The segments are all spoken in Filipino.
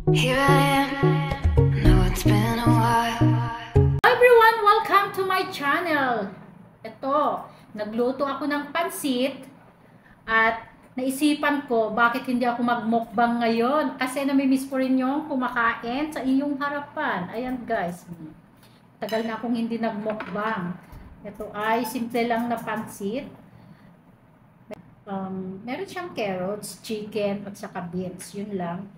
Here I am, know it's been a while. Hi everyone! Welcome to my channel! Ito, nagluto ako ng pansit at naisipan ko bakit hindi ako magmukbang ngayon kasi namimiss ko rin yung kumakain sa iyong harapan. Ayan guys, tagal na akong hindi nagmukbang. Ito ay simple lang na pansit. Meron siyang carrots, chicken at saka beans, yun lang.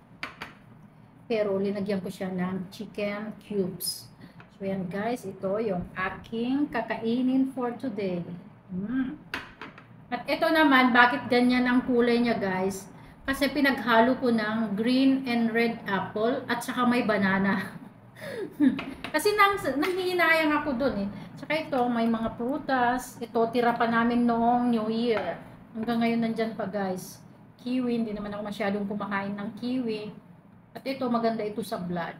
Pero linagyan ko siya ng chicken cubes. So yan guys, ito yung aking kakainin for today. At ito naman, bakit ganyan ang kulay niya guys? Kasi pinaghalo ko ng green and red apple at saka may banana. Kasi nanghihinayang ako dun eh. Saka ito, may mga prutas. Ito, tira pa namin noong New Year. Hanggang ngayon nandyan pa guys. Kiwi, hindi naman ako masyadong kumakain ng kiwi. At ito, maganda ito sa blood.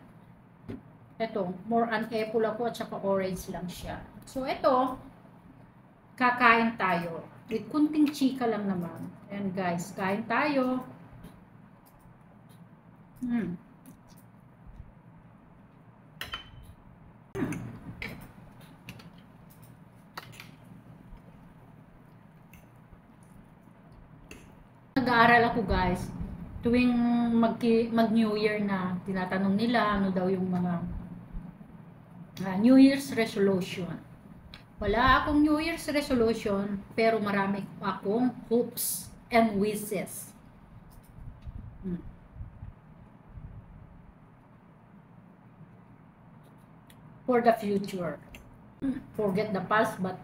Ito, more on apple ako at saka orange lang siya. So, ito, kakain tayo. With kunting chika lang naman. Ayan guys, kain tayo. Nag-aaral ako guys. Tuwing mag-New Year na, tinatanong nila ano daw yung mga New Year's resolution. Wala akong New Year's resolution, pero marami akong hopes and wishes. For the future. Forget the past, but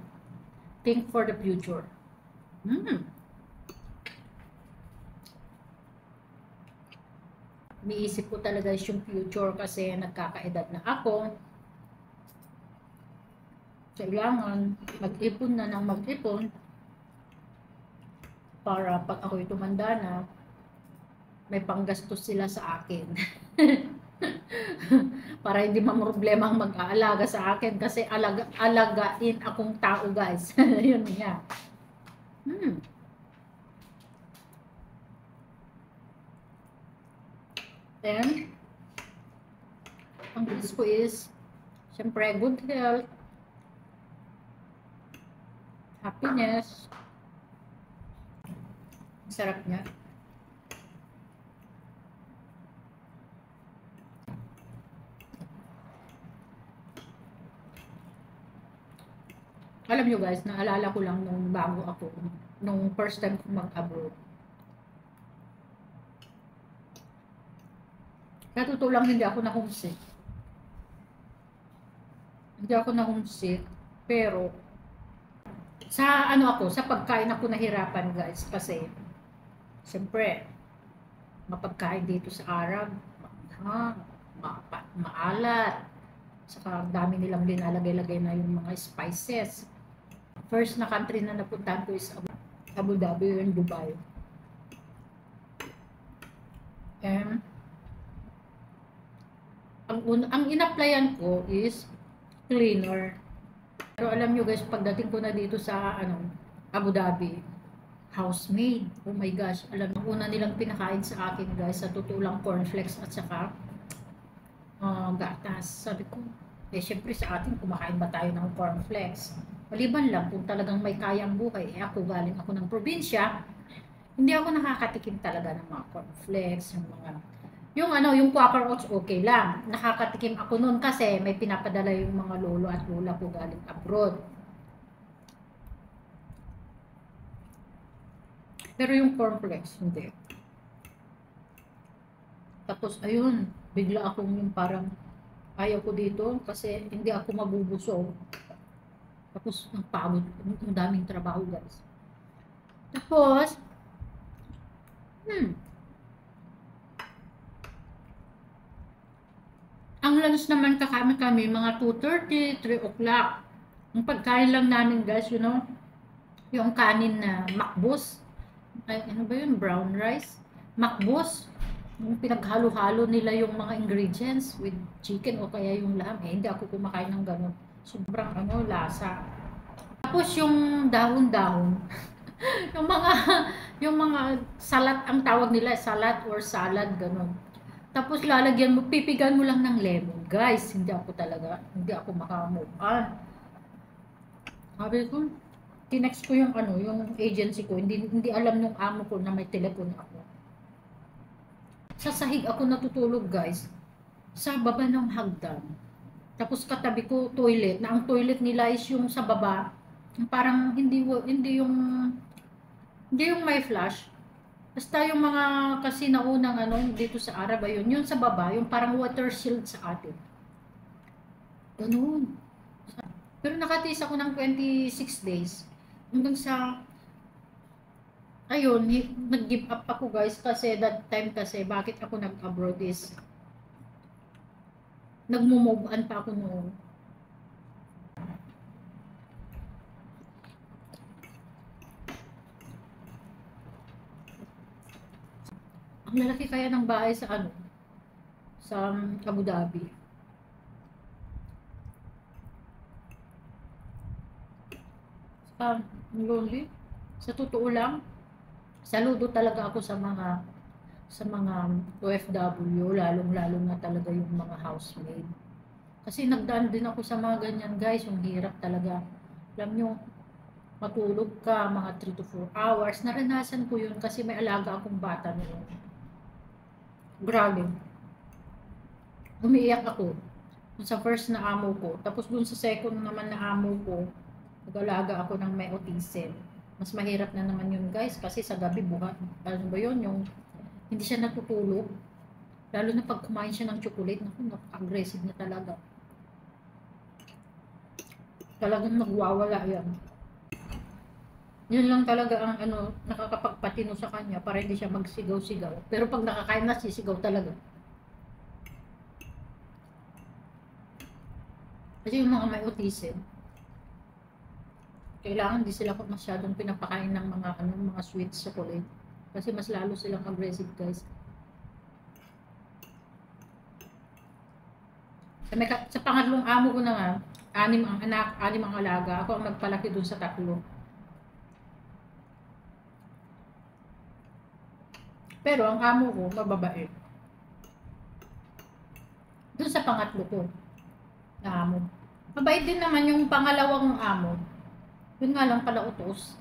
think for the future. Miisip ko talaga yung future kasi nagkakaedad na ako. Kailangan mag-ipon na ng mag-ipon para pag ako'y tumanda na, may panggastos sila sa akin. Para hindi mamroblema ang mag-aalaga sa akin kasi alagain akong tao guys. Yun nga. Then, ang wish ko is, syempre, good health, happiness. Sarap niya. Alam nyo guys, naalala ko lang nung bago ako, nung first time ko mag-abroad. Kaya totoo lang, hindi ako na-homesick. Hindi ako na-homesick, pero sa sa pagkain ako nahirapan guys kasi siyempre mapagkain dito sa Arab, maalat, saka dami nilang linalagay-lagay na yung mga spices. First na country na napuntahan ko is Abu Dhabi and Dubai. And ang in-applyan ko is cleaner. Pero alam nyo guys, pagdating ko na dito sa Abu Dhabi, housemaid. Oh my gosh, alam mo, una nilang pinakain sa akin guys, sa totoo lang cornflakes at saka gatas. Sabi ko, syempre sa atin, kumakain ba tayo ng cornflakes? Maliban lang kung talagang may kayang buhay. Ako galing ako ng probinsya, hindi ako nakakatikim talaga ng mga cornflakes, yung Quaker Oats, okay lang. Nakakatikim ako noon kasi may pinapadala yung mga lolo at lola ko galing abroad. Pero yung cornflakes, hindi. Tapos, ayun, bigla akong yung parang ayaw ko dito kasi hindi ako mabubusog. Tapos, ang pagod, ang daming trabaho guys. Tapos, ang lunch naman kami mga 2:30, 3 o'clock. Ang pagkain lang namin guys, yung kanin na makbus. Ay, ano ba yun? Brown rice. Makbus. Yung pinaghalo-halo nila yung mga ingredients with chicken o kaya yung lamb. Hindi ako kumakain ng ganun. Sobrang lasa. Tapos yung dahon-dahon. yung mga salat ang tawag nila, salat or salad, ganun. Tapos lalagyan mo, pipigan mo lang ng lemon. Guys, hindi ako makamove on. Sabi ko, tinext ko yung yung agency ko. Hindi alam nung amo ko na may telepono ako. Sa sahig ako natutulog, guys. Sa baba ng hagdan. Tapos katabi ko toilet, na ang toilet nila is yung sa baba. Parang hindi yung may flash. Basta yung mga kasi naunang dito sa Arab ayun, yun sa baba, yung parang water shield sa atin. Ganun. Pero nakatiis ako ng 26 days. Hanggang sa ayun, nag-give up ako, guys, kasi that time kasi bakit ako nag-abroad is nagmo-move on pa ako noon. Ang lalaki kaya ng bahay sa sa Abu Dhabi. Lonely. Sa totoo lang, saludo talaga ako sa mga OFW, lalong-lalo na talaga yung mga housemaid. Kasi nagdaan din ako sa mga ganyan, guys, yung hirap talaga. Alam nyo, matulog ka mga 3 to 4 hours. Naranasan ko yun kasi may alaga akong bata noon. Grabe. Umiiyak ako sa first na amo ko. Tapos dun sa second naman na amo ko, nag-alaga ako ng may autism. Mas mahirap na naman yun, guys, kasi sa gabi buhat. Ano ba yun? Yung hindi siya natutulog. Lalo na pag kumain siya ng chocolate, napaka-aggressive na talaga. Talagang nagwawala yan. Yun lang talaga ang nakakapagpatino sa kanya para hindi siya magsigaw-sigaw. Pero pag nakakain na, sisigaw talaga. Kasi yung mga may autism, kailangan di sila masyadong pinapakain ng mga sweets, chocolate. Kasi mas lalo silang aggressive, guys. Sa pangatlong amo ko naman, 6 ang anak, 6 ang alaga. Ako ang nagpalaki dun sa 3. Pero ang amo ko, mababae. Dun sa pangatlo ko, na amo. Mabait din naman yung pangalawang amo. Yun nga lang pala utos.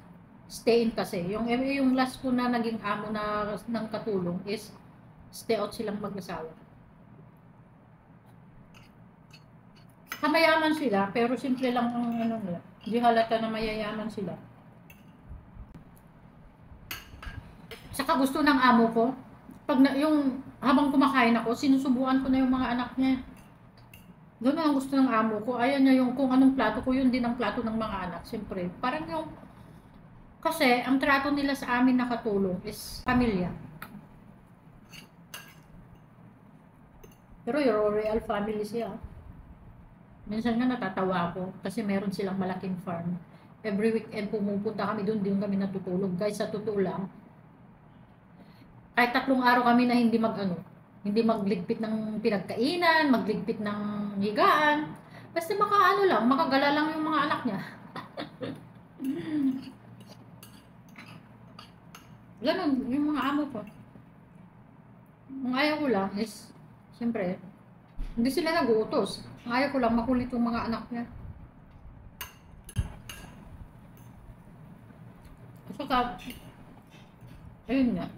Stay in kasi. Yung last ko na naging amo ng katulong is stay out silang mag-asawa. Mayaman sila, pero simple lang ang nila. Hindi halata na mayayaman sila. Saka gusto ng amo ko, habang kumakain ako, sinusubukan ko na yung mga anak niya. Doon ang gusto ng amo ko. Ayan niya yung kung anong plato ko, yun din ang plato ng mga anak. Siyempre, parang kasi ang trato nila sa amin nakatulong is pamilya. Pero yung real family siya. Minsan nga natatawa ako kasi meron silang malaking farm. Every weekend pumupunta kami doon, din kami natutulog. Guys, sa totoo lang, kahit 3 araw kami na hindi hindi magligpit ng pinagkainan, magligpit ng higaan. Basta makagala lang yung mga anak niya. Ganun, yung mga amo ko. Ang ayaw ko lang is, siyempre, hindi sila nag-uutos. Ang ayaw ko lang makulit yung mga anak niya. Saka, ayun nga.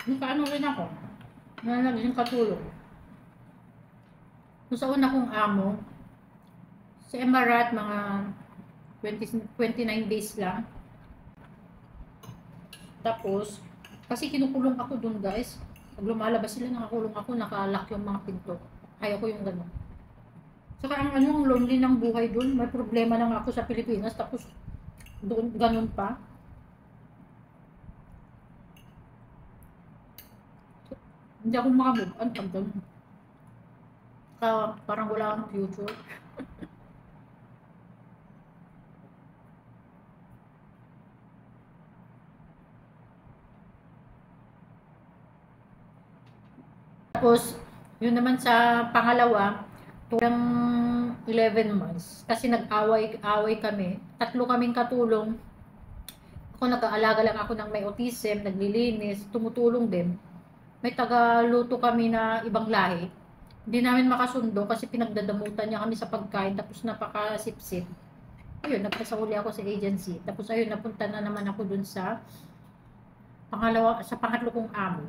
Nakaano rin ako, na naging katulong. Sa una kong amo, sa Emirat, mga 29 days lang. Tapos, kasi kinukulong ako dun, guys. Pag lumalabas sila, nakakulong ako, nakalock yung mga pinto. Ayaw ko yung gano'n. Saka ang lonely ng buhay dun, may problema lang ako sa Pilipinas, tapos doon ganun pa. Hindi ako makamove on pag ganun. Parang wala akong future. Tapos, yun naman sa pangalawa, tulang 11 months. Kasi nag-away kami. 3 kaming katulong. Ako nag-aalaga lang ako ng may autism, naglilinis, tumutulong din. may tagaluto kami na ibang lahi. Hindi namin makasundo kasi pinagdadamutan niya kami sa pagkain tapos napakasipsip. Ayun, nagpasahuli ako sa agency. Tapos ayun, napunta na naman ako dun sa pangatlo kong amo.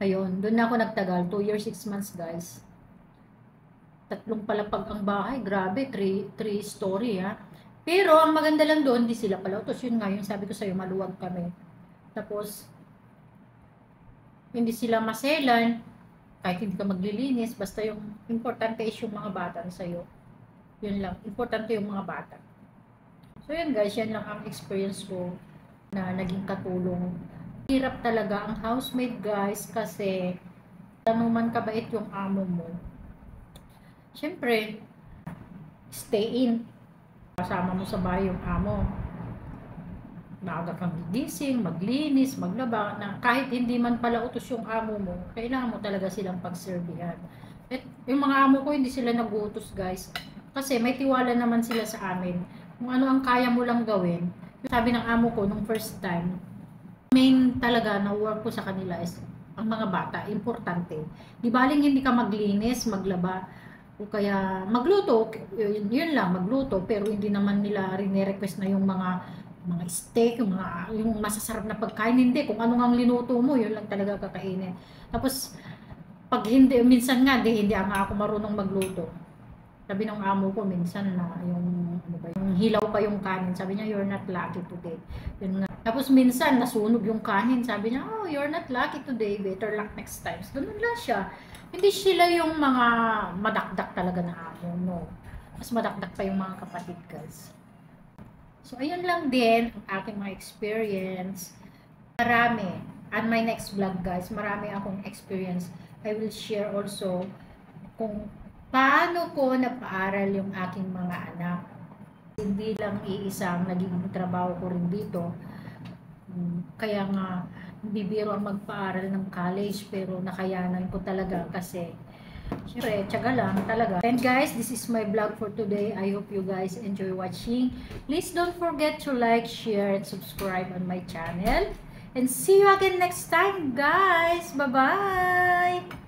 Ayun, dun na ako nagtagal. 2 years, 6 months, guys. 3 palapag ang bahay. Grabe, 3 story, ha. Pero, ang maganda lang doon, di sila pala utos. Yun nga, yung sabi ko sa'yo, maluwag kami. Tapos, hindi sila maselan. Kahit hindi ka maglilinis. Basta yung importante is yung mga bata sa'yo. Yun lang. Importante yung mga bata. So, yun guys. Yan lang ang experience ko na naging katulong. Hirap talaga ang housemaid, guys, kasi tanong man kabait yung amo mo. Siyempre, stay in. Kasama mo sa bahay yung amo. Maaga kang gigising, maglinis, maglaba, na kahit hindi man pala utos yung amo mo, kailangan mo talaga silang pagserbihan. At yung mga amo ko, hindi sila nag-uutos, guys. Kasi may tiwala naman sila sa amin. Kung ano ang kaya mo lang gawin. Sabi ng amo ko nung first time, main talaga na work ko sa kanila is ang mga bata, importante. Di baling hindi ka maglinis, maglaba, o kaya magluto, yun lang, magluto, pero hindi naman nila rin-request na yung mga steak, yung masasarap na pagkain, hindi. Kung ano ang linuto mo, yun lang talaga kakainin. Tapos, pag hindi, minsan nga, hindi nga ako marunong magluto. Sabi ng amo ko, minsan na yung hilaw pa yung kanin. Sabi niya, you're not lucky today. Yun nga. Tapos minsan, nasunog yung kanin. Sabi niya, oh, you're not lucky today. Better luck next time. So, ganun lang siya. Hindi sila yung mga madakdak talaga na amo, no. Mas madakdak pa yung mga kapatid, guys. So, ayun lang din ang aking mga experience. Marami. On my next vlog, guys, marami akong experience. I will share also kung paano ko napaaral yung aking mga anak. Hindi lang iisang naging trabaho ko rin dito. Kaya nga, hindi biro ang magpaaral ng college, pero nakayanan ko talaga kasi syempre, tiyaga lang talaga. And guys, this is my vlog for today. I hope you guys enjoy watching. Please don't forget to like, share, and subscribe on my channel. And see you again next time, guys. Bye-bye!